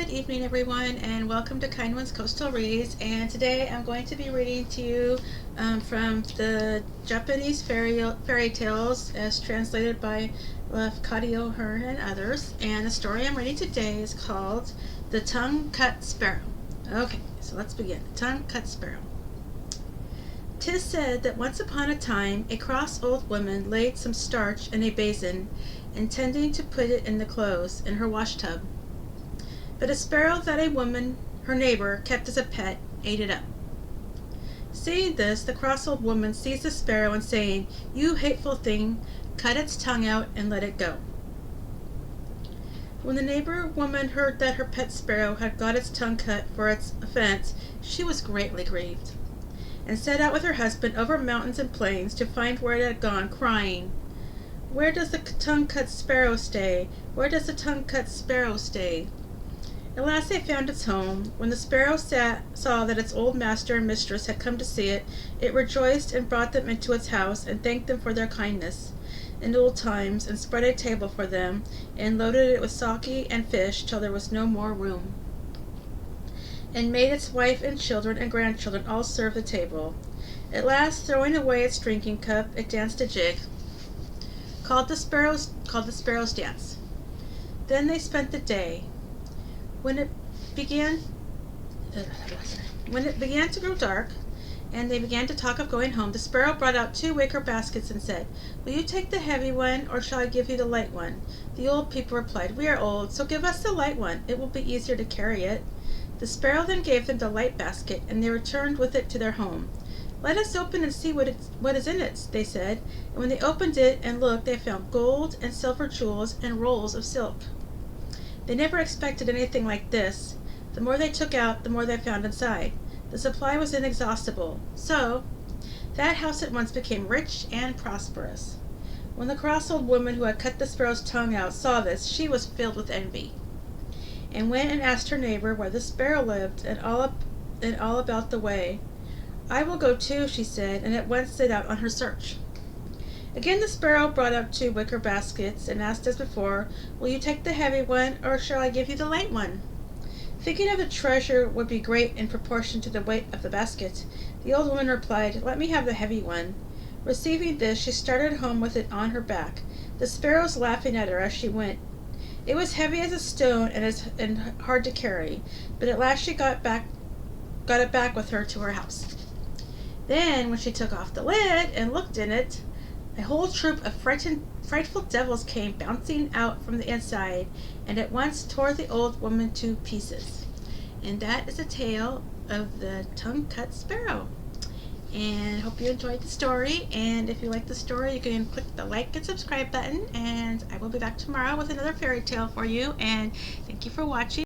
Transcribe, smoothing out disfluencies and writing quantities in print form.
Good evening, everyone, and welcome to Kindwyn's Coastal Reads. And today I'm going to be reading to you from the Japanese fairy tales as translated by Lafcadio Hearn and Others. And the story I'm reading today is called The Tongue-Cut Sparrow. Okay, so let's begin. The Tongue-Cut Sparrow. 'Tis said that once upon a time a cross old woman laid some starch in a basin, intending to put it in the clothes in her wash-tub. But a sparrow that a woman, her neighbor, kept as a pet, ate it up. Seeing this, the cross old woman seized the sparrow and saying, "You hateful thing," cut its tongue out and let it go. When the neighbor woman heard that her pet sparrow had got its tongue cut for its offense, she was greatly grieved, and set out with her husband over mountains and plains to find where it had gone, crying, "Where does the tongue-cut sparrow stay? Where does the tongue-cut sparrow stay?" At last they found its home. When the sparrow saw that its old master and mistress had come to see it, it rejoiced and brought them into its house and thanked them for their kindness in old times, and spread a table for them, and loaded it with sake and fish till there was no more room, and made its wife and children and grandchildren all serve the table. At last, throwing away its drinking cup, it danced a jig, called the sparrow's dance. Then they spent the day. When it began to grow dark, and they began to talk of going home, the sparrow brought out 2 wicker baskets and said, "Will you take the heavy one, or shall I give you the light one?" The old people replied, "We are old, so give us the light one. It will be easier to carry it." The sparrow then gave them the light basket, and they returned with it to their home. "Let us open and see what is in it," they said. And when they opened it and looked, they found gold and silver jewels and rolls of silk. They never expected anything like this. The more they took out, the more they found inside. The supply was inexhaustible. So that house at once became rich and prosperous. When the cross old woman who had cut the sparrow's tongue out saw this, she was filled with envy, and went and asked her neighbor where the sparrow lived and all about the way. "I will go too," she said, and at once set out on her search. Again the sparrow brought up 2 wicker baskets, and asked as before, "Will you take the heavy one, or shall I give you the light one?" Thinking of the treasure would be great in proportion to the weight of the basket, the old woman replied, "Let me have the heavy one." Receiving this, she started home with it on her back, the sparrows laughing at her as she went. It was heavy as a stone and hard to carry, but at last she got it back with her to her house. Then, when she took off the lid and looked in it, a whole troop of frightful devils came bouncing out from the inside, and at once tore the old woman to pieces. And that is a tale of the Tongue-Cut Sparrow. And I hope you enjoyed the story. And if you like the story, you can click the like and subscribe button. And I will be back tomorrow with another fairy tale for you. And thank you for watching.